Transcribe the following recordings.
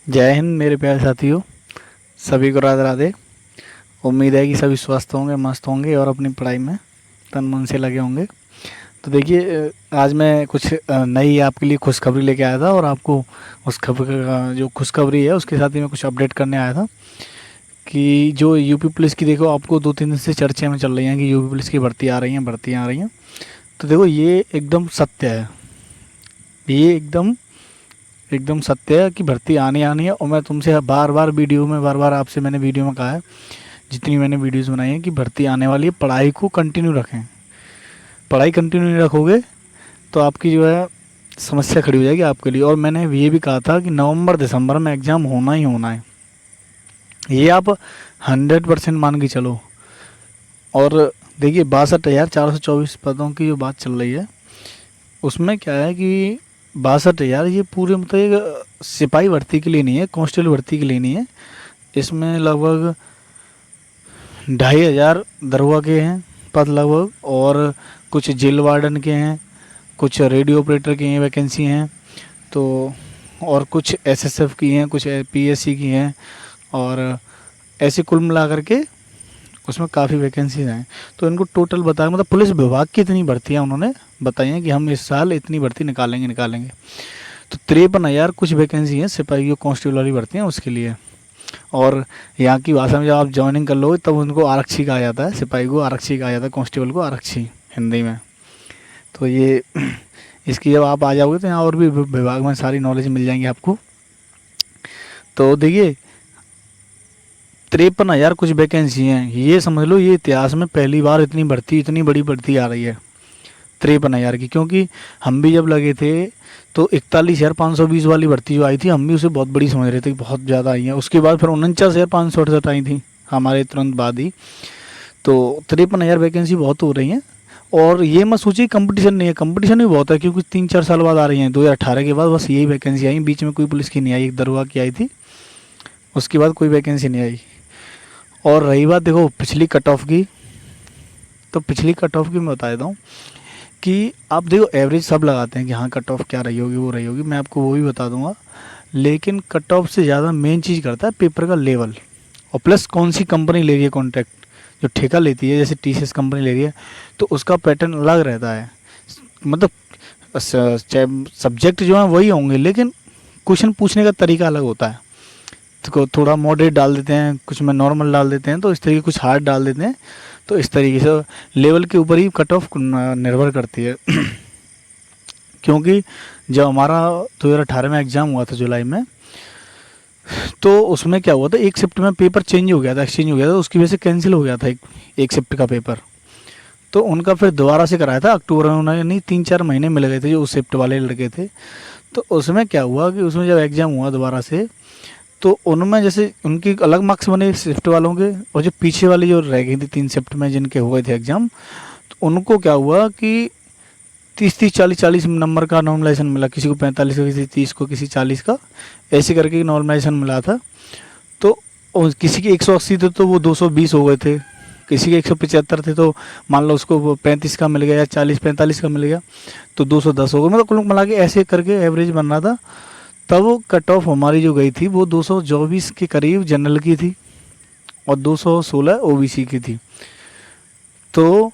जय हिंद मेरे प्यारे साथियों, सभी को राधे राधे। उम्मीद है कि सभी स्वस्थ होंगे, मस्त होंगे और अपनी पढ़ाई में तन मन से लगे होंगे। तो देखिए, आज मैं कुछ नई आपके लिए खुशखबरी लेके आया था और आपको उस खबर का जो खुशखबरी है उसके साथ ही मैं कुछ अपडेट करने आया था कि जो यूपी पुलिस की, देखो आपको 2-3 दिन से चर्चा में चल रही हैं कि यूपी पुलिस की भर्ती आ रही हैं, भर्तियाँ आ रही हैं। तो देखो, ये एकदम सत्य है, ये एकदम एकदम सत्य है कि भर्ती आनी आनी है। और मैं तुमसे बार बार वीडियो में, बार बार आपसे मैंने वीडियो में कहा है, जितनी मैंने वीडियोस बनाई हैं, कि भर्ती आने वाली है, पढ़ाई को कंटिन्यू रखें। पढ़ाई कंटिन्यू नहीं रखोगे तो आपकी जो है समस्या खड़ी हो जाएगी आपके लिए। और मैंने ये भी कहा था कि नवंबर दिसंबर में एग्ज़ाम होना ही होना है, ये आप 100% मान के चलो। और देखिए, 62,424 पदों की जो बात चल रही है, उसमें क्या है कि 62,000 ये पूरे मतलब एक सिपाही भर्ती के लिए नहीं है, कांस्टेबल भर्ती के लिए नहीं है। इसमें लगभग 2,500 दरोगा के हैं पद लगभग, और कुछ जेल वार्डन के हैं, कुछ रेडियो ऑपरेटर की हैं वैकेंसी हैं, तो और कुछ एसएसएफ की हैं, कुछ पीएससी की हैं, और ऐसे कुल मिला करके उसमें काफ़ी वैकेंसीज हैं। तो इनको टोटल बताया, मतलब पुलिस विभाग की इतनी भर्तियाँ उन्होंने बताई हैं कि हम इस साल इतनी भर्ती निकालेंगे निकालेंगे। तो 53,000 कुछ वैकेंसी हैं सिपाही कांस्टेबल वाली भर्तियाँ उसके लिए। और यहाँ की भाषा में जब आप ज्वाइनिंग कर लोगे तब उनको आरक्षी कहा जाता है, सिपाही को आरक्षी कहा जाता है, कांस्टेबल को आरक्षी हिंदी में। तो ये इसकी जब आप आ जाओगे तो यहाँ और भी विभाग में सारी नॉलेज मिल जाएंगी आपको। तो देखिए, 53,000 कुछ वैकेंसी हैं, ये समझ लो ये इतिहास में पहली बार इतनी भर्ती, इतनी बड़ी भर्ती आ रही है 53,000 की। क्योंकि हम भी जब लगे थे तो 41,520 वाली भर्ती जो आई थी, हम भी उसे बहुत बड़ी समझ रहे थे कि बहुत ज़्यादा आई है। उसके बाद फिर 49,568 आई थी हमारे तुरंत बाद ही। तो 53,000 वैकेंसी बहुत हो रही हैं। और ये मत सोचिए कंपटीशन नहीं है, कंपटीशन भी बहुत है, क्योंकि 3-4 साल बाद आ रही हैं। 2018 के बाद बस यही वैकेंसी आई, बीच में कोई पुलिस की नहीं आई, एक दरोगा की आई थी, उसके बाद कोई वैकेंसी नहीं आई। और रही बात देखो पिछली कट ऑफ की, तो पिछली कट ऑफ की मैं बता देता हूँ कि आप देखो एवरेज सब लगाते हैं कि हाँ कट ऑफ क्या रही होगी, वो रही होगी, मैं आपको वो भी बता दूंगा। लेकिन कट ऑफ से ज़्यादा मेन चीज़ करता है पेपर का लेवल, और प्लस कौन सी कंपनी ले रही है कॉन्ट्रैक्ट। जो ठेका लेती है, जैसे टीसीएस कंपनी ले रही है, तो उसका पैटर्न अलग रहता है। मतलब सब्जेक्ट जो है वही होंगे, लेकिन क्वेश्चन पूछने का तरीका अलग होता है। तो थोड़ा मॉडरेट डाल देते हैं, कुछ में नॉर्मल डाल देते हैं, तो इस तरीके कुछ हार्ड डाल देते हैं। तो इस तरीके से लेवल के ऊपर ही कट ऑफ निर्भर करती है। क्योंकि जब हमारा 2018 में एग्ज़ाम हुआ था जुलाई में, तो उसमें क्या हुआ था, एक शिफ्ट में पेपर चेंज हो गया था, एक्सचेंज हो गया था, उसकी वजह से कैंसिल हो गया था एक शिफ्ट का पेपर। तो उनका फिर दोबारा से कराया था अक्टूबर में, उन्हें नहीं 3-4 महीने मिल गए थे जो उस शिफ्ट वाले लड़के थे। तो उसमें क्या हुआ कि उसमें जब एग्ज़ाम हुआ दोबारा से, तो उनमें जैसे उनकी अलग मार्क्स बने शिफ्ट वालों के, और जो पीछे वाली जो रह गई थी 3 शिफ्ट में जिनके हो गए थे एग्ज़ाम, तो उनको क्या हुआ कि 30-30, 40-40 नंबर का नॉर्मलाइजेशन मिला। किसी को 45 का, किसी 30 को, किसी 40 का, ऐसे करके नॉर्मलाइजेशन मिला था। तो किसी के 180 थे तो वो 220 हो गए थे, किसी के 175 थे तो मान लो उसको 35 का मिल गया, या 40-45 का मिल गया, तो 210 हो गए। मतलब कुल मिला के ऐसे करके एवरेज बन रहा था। तब कट ऑफ हमारी जो गई थी वो 224 के करीब जनरल की थी, और 216 ओबीसी की थी। तो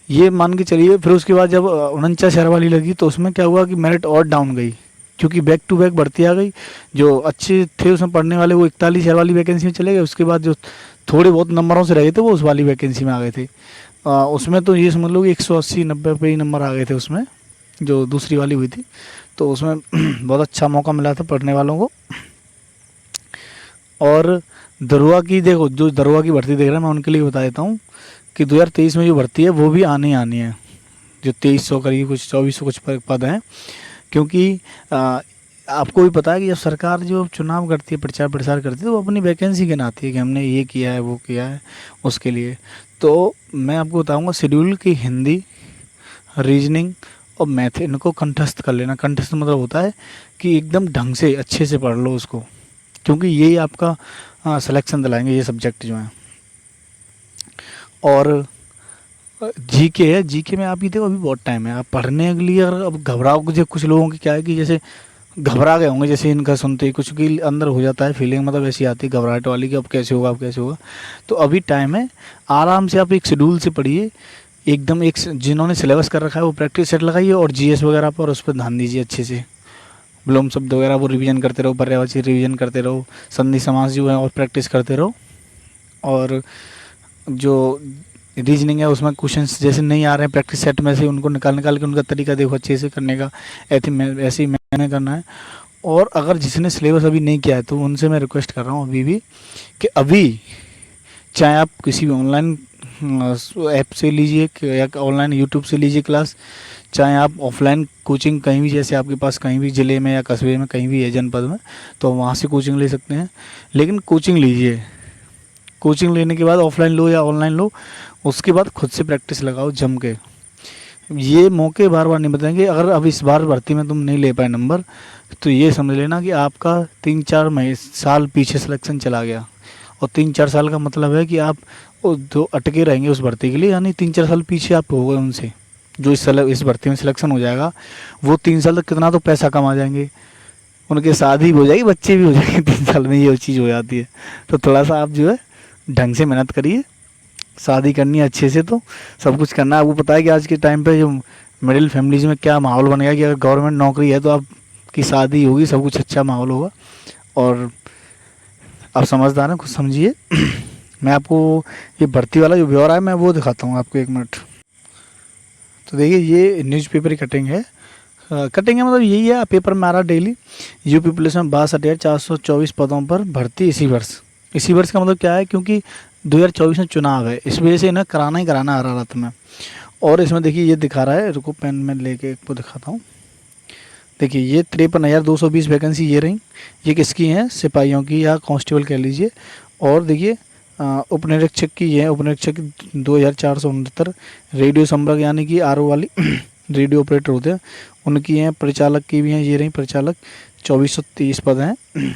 ये मान के चलिए, फिर उसके बाद जब 49 शहर वाली लगी, तो उसमें क्या हुआ कि मेरिट और डाउन गई, क्योंकि बैक टू बैक भर्ती आ गई। जो अच्छे थे उसमें पढ़ने वाले वो 41 शहर वाली वैकेंसी में चले गए, उसके बाद जो थोड़े बहुत नंबरों से रहे थे वो उस वाली वैकेंसी में आ गए थे। उसमें तो ये समझ लो कि 180-90 पे ही नंबर आ गए थे उसमें, जो दूसरी वाली हुई थी। तो उसमें बहुत अच्छा मौका मिला था पढ़ने वालों को। और दरोगा की, देखो जो दरोगा की भर्ती देख रहे हैं, मैं उनके लिए बता देता हूँ कि 2023 में जो भर्ती है वो भी आनी आनी है। जो 2300 करीब कुछ 2400 कुछ पद हैं। क्योंकि आपको भी पता है कि जब सरकार जो चुनाव करती है, प्रचार प्रसार करती है, तो वो अपनी वैकेंसी गिनाती है कि हमने ये किया है, वो किया है उसके लिए। तो मैं आपको बताऊंगा, शेड्यूल की हिंदी, रीजनिंग और मैथ, इनको कंठस्थ कर लेना। कंठस्थ मतलब होता है कि एकदम ढंग से अच्छे से पढ़ लो उसको, क्योंकि यही आपका सिलेक्शन दिलाएंगे ये सब्जेक्ट जो हैं। और जीके है, जीके में आप ये देखो अभी बहुत टाइम है आप पढ़ने के लिए। अगर अब घबराओ, जो कुछ लोगों की क्या है कि जैसे घबरा गए होंगे जैसे इनका सुनते ही, कुछ की अंदर हो जाता है फीलिंग, मतलब ऐसी आती है घबराहट वाली कि अब कैसे होगा अब कैसे होगा। तो अभी टाइम है, आराम से आप एक शेड्यूल से पढ़िए एकदम, एक जिन्होंने सिलेबस कर रखा है वो प्रैक्टिस सेट लगाइए, और जीएस वगैरह पर उस पर ध्यान दीजिए अच्छे से। विलोम शब्द वगैरह वो रिवीजन करते रहो, पर्यायवाची रिवीजन करते रहो, संधि समास जो है और प्रैक्टिस करते रहो। और जो रीजनिंग है उसमें क्वेश्चंस जैसे नहीं आ रहे हैं प्रैक्टिस सेट में से, उनको निकाल निकाल के उनका तरीका देखो अच्छे से करने का, ऐसे ही मैंने करना है। और अगर जिसने सिलेबस अभी नहीं किया है तो उनसे मैं रिक्वेस्ट कर रहा हूँ अभी भी कि अभी चाहे आप किसी भी ऑनलाइन ऐप से लीजिए या ऑनलाइन यूट्यूब से लीजिए क्लास, चाहे आप ऑफलाइन कोचिंग कहीं भी, जैसे आपके पास कहीं भी ज़िले में या कस्बे में कहीं भी है जनपद में, तो वहाँ से कोचिंग ले सकते हैं। लेकिन कोचिंग लीजिए, कोचिंग लेने के बाद ऑफलाइन लो या ऑनलाइन लो, उसके बाद खुद से प्रैक्टिस लगाओ जम के। ये मौके बार बार नहीं बताएंगे। अगर अब इस बार भर्ती में तुम नहीं ले पाए नंबर, तो ये समझ लेना कि आपका 3-4 साल पीछे सिलेक्शन चला गया। और 3-4 साल का मतलब है कि आप जो अटके रहेंगे उस भर्ती के लिए, यानी 3-4 साल पीछे आप हो गए उनसे। जो इस भर्ती में सिलेक्शन हो जाएगा वो 3 साल तक कितना तो पैसा कमा जाएंगे, उनके शादी भी हो जाएगी, बच्चे भी हो जाएंगे 3 साल में, ये चीज़ हो जाती है। तो थोड़ा सा आप जो है ढंग से मेहनत करिए, शादी करनी है अच्छे से, तो सब कुछ करना है। आपको पता है कि आज के टाइम पे जो मिडिल फैमिलीज में क्या माहौल बन गया कि अगर गवर्नमेंट नौकरी है तो आपकी शादी होगी, सब कुछ अच्छा माहौल होगा। और आप समझदार हैं, कुछ समझिए। मैं आपको ये भर्ती वाला जो ब्यौरा है मैं वो दिखाता हूँ आपको, 1 मिनट। तो देखिए ये न्यूज़पेपर की कटिंग है। कटिंग है मतलब यही है, पेपर में आ रहा डेली, यूपी पुलिस में 62,424 पदों पर भर्ती इसी वर्ष। इसी वर्ष का मतलब क्या है, क्योंकि 2024 में चुनाव है, इस वजह से इन्हें कराना ही कराना आ रहा था मैं। और इसमें देखिए ये दिखा रहा है, रुको पेन में लेके आपको दिखाता हूँ। देखिए ये 53,220 वैकेंसी ये रही, ये किसकी हैं, सिपाहियों की या कांस्टेबल कह लीजिए। और देखिए उप निरीक्षक की है, उप निरीक्षक 2,469, रेडियो संपर्क यानी कि आरओ वाली रेडियो ऑपरेटर होते हैं उनकी हैं, परिचालक की भी हैं, ये रही परिचालक, 2,430 पद हैं।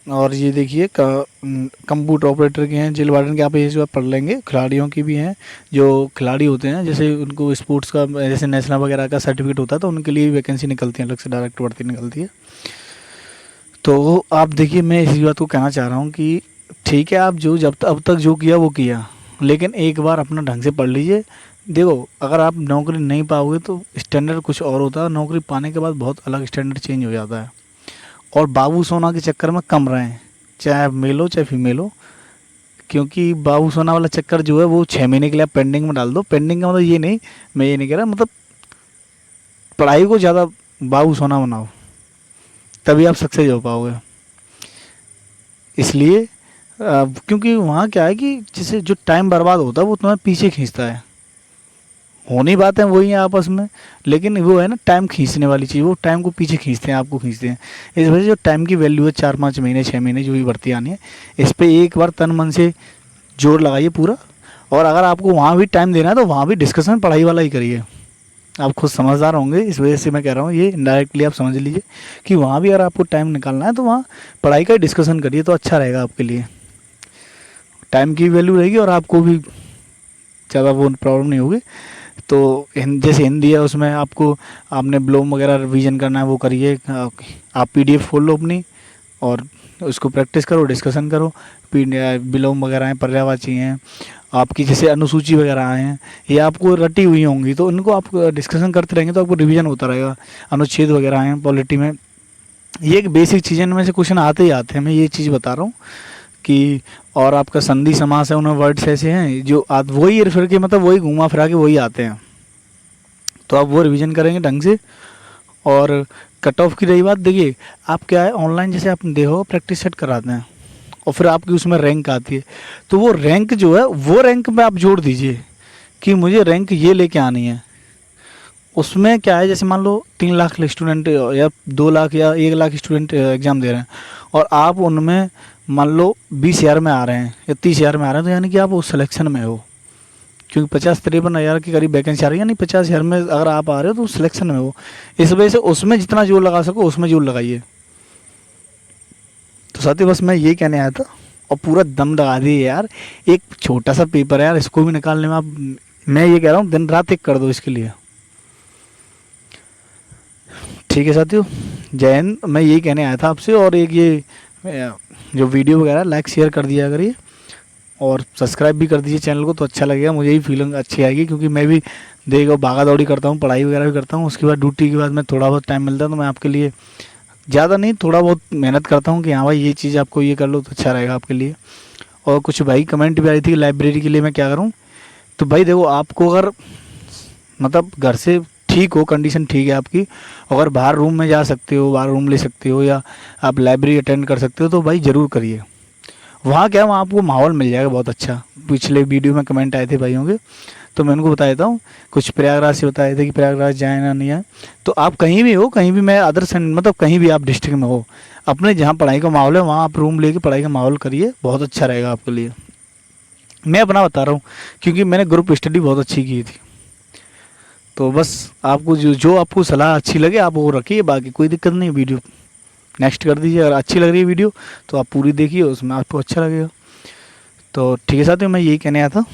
और ये देखिए कंप्यूटर ऑपरेटर के हैं, जेल वार्डन के, आप ये जो पढ़ लेंगे। खिलाड़ियों की भी हैं, जो खिलाड़ी होते हैं जैसे उनको स्पोर्ट्स का जैसे नेशनल वगैरह का सर्टिफिकेट होता है तो उनके लिए वैकेंसी निकलती है, अलग से डायरेक्ट भर्ती निकलती है। तो आप देखिए मैं इसी बात को कहना चाह रहा हूँ कि ठीक है, आप जो जब अब तक जो किया वो किया, लेकिन एक बार अपना ढंग से पढ़ लीजिए। देखो अगर आप नौकरी नहीं पाओगे तो स्टैंडर्ड कुछ और होता है, नौकरी पाने के बाद बहुत अलग स्टैंडर्ड चेंज हो जाता है। और बाबू सोना के चक्कर में कम रहें, चाहे मेल हो चाहे फीमेल हो, क्योंकि बाबू सोना वाला चक्कर जो है वो 6 महीने के लिए आप पेंडिंग में डाल दो। पेंडिंग का मतलब ये नहीं, मैं ये नहीं कह रहा, मतलब पढ़ाई को ज़्यादा बाबू सोना बनाओ, तभी आप सक्सेस हो पाओगे। इसलिए क्योंकि वहाँ क्या है कि जैसे जो टाइम बर्बाद होता है वो तुम्हें पीछे खींचता है। होनी बात है वही है आपस में, लेकिन वो है ना टाइम खींचने वाली चीज़, वो टाइम को पीछे खींचते हैं, आपको खींचते हैं। इस वजह से जो टाइम की वैल्यू है 4-5 महीने 6 महीने जो भी भर्ती आनी है, इस पर एक बार तन मन से जोर लगाइए पूरा। और अगर आपको वहाँ भी टाइम देना है तो वहाँ भी डिस्कशन पढ़ाई वाला ही करिए। आप खुद समझदार होंगे, इस वजह से मैं कह रहा हूँ, ये इनडायरेक्टली आप समझ लीजिए कि वहाँ भी अगर आपको टाइम निकालना है तो वहाँ पढ़ाई का डिस्कशन करिए, तो अच्छा रहेगा आपके लिए। टाइम की वैल्यू रहेगी और आपको भी ज़्यादा वो प्रॉब्लम नहीं होगी। तो जैसे हिंदी है उसमें आपको, आपने विलोम वगैरह रिवीजन करना है वो करिए। आप पीडीएफ खोल लो अपनी और उसको प्रैक्टिस करो, डिस्कशन करो। विलोम वगैरह हैं, पर्यायवाची हैं, आपकी जैसे अनुसूची वगैरह हैं, ये आपको रटी हुई होंगी तो इनको आप डिस्कशन करते रहेंगे तो आपको रिवीजन होता रहेगा। अनुच्छेद वगैरह हैं पॉलिटी में, ये एक बेसिक चीज़ें में से क्वेश्चन आते ही आते हैं, मैं ये चीज़ बता रहा हूँ कि। और आपका संधि समास है, उनमें वर्ड्स ऐसे हैं जो वही फिर के मतलब वही घुमा फिरा के वही आते हैं, तो आप वो रिवीजन करेंगे ढंग से। और कट ऑफ की रही बात, देखिए आप क्या है ऑनलाइन जैसे आप देखो प्रैक्टिस सेट कराते हैं और फिर आपकी उसमें रैंक आती है, तो वो रैंक जो है वो रैंक में आप जोड़ दीजिए कि मुझे रैंक ये लेके आनी है। उसमें क्या है, जैसे मान लो 3 लाख स्टूडेंट या 2 लाख या 1 लाख स्टूडेंट एग्ज़ाम दे रहे हैं और आप उनमें मान लो 20,000 में आ रहे हैं या 30,000 में आ रहे हैं, तो यानी कि आप उस सिलेक्शन में हो, क्योंकि 50-53 हज़ार की करीब वैकेंसी आ रही है, यानी 50,000 में अगर आप आ रहे हो तो सिलेक्शन में हो। इस वजह से उसमें जितना जोर लगा सको उसमें जोर लगाइए। तो साथियों बस मैं ये कहने आया था, और पूरा दम लगा दिए यार, एक छोटा सा पेपर है यार, इसको भी निकालने में आप मैं ये कह रहा हूँ दिन रात एक कर दो इसके लिए। ठीक है साथियों, जय हिंद। मैं यही कहने आया था आपसे। और एक ये जो वीडियो वगैरह लाइक शेयर कर दिया करिए और सब्सक्राइब भी कर दीजिए चैनल को, तो अच्छा लगेगा, मुझे ही फीलिंग अच्छी आएगी। क्योंकि मैं भी देखो भागा दौड़ी करता हूँ, पढ़ाई वगैरह भी करता हूँ, उसके बाद ड्यूटी के बाद मैं थोड़ा बहुत टाइम मिलता है तो मैं आपके लिए ज़्यादा नहीं थोड़ा बहुत मेहनत करता हूँ कि हाँ भाई ये चीज़ आपको ये कर लो तो अच्छा रहेगा आपके लिए। और कुछ भाई कमेंट भी आई थी कि लाइब्रेरी के लिए मैं क्या करूँ। तो भाई देखो, आपको अगर मतलब घर से ठीक हो, कंडीशन ठीक है आपकी, अगर बाहर रूम में जा सकते हो, बाहर रूम ले सकते हो, या आप लाइब्रेरी अटेंड कर सकते हो, तो भाई ज़रूर करिए। वहाँ क्या, वहाँ आपको माहौल मिल जाएगा बहुत अच्छा। पिछले वीडियो में कमेंट आए थे भाइयों के, तो मैं उनको बता देता हूँ। कुछ प्रयागराज से बताए थे कि प्रयागराज जाए ना नहीं आए। तो आप कहीं भी हो, कहीं भी, मैं अदर मतलब कहीं भी आप डिस्ट्रिक्ट में हो, अपने जहाँ पढ़ाई का माहौल है वहाँ आप रूम लेके पढ़ाई का माहौल करिए, बहुत अच्छा रहेगा आपके लिए। मैं अपना बता रहा हूँ क्योंकि मैंने ग्रुप स्टडी बहुत अच्छी की थी। तो बस आपको जो आपको सलाह अच्छी लगे आप वो रखिए, बाकी कोई दिक्कत नहीं। वीडियो नेक्स्ट कर दीजिए, अगर अच्छी लग रही है वीडियो तो आप पूरी देखिए, उसमें आपको अच्छा लगेगा। तो ठीक है साथियों, मैं यही कहने आया था।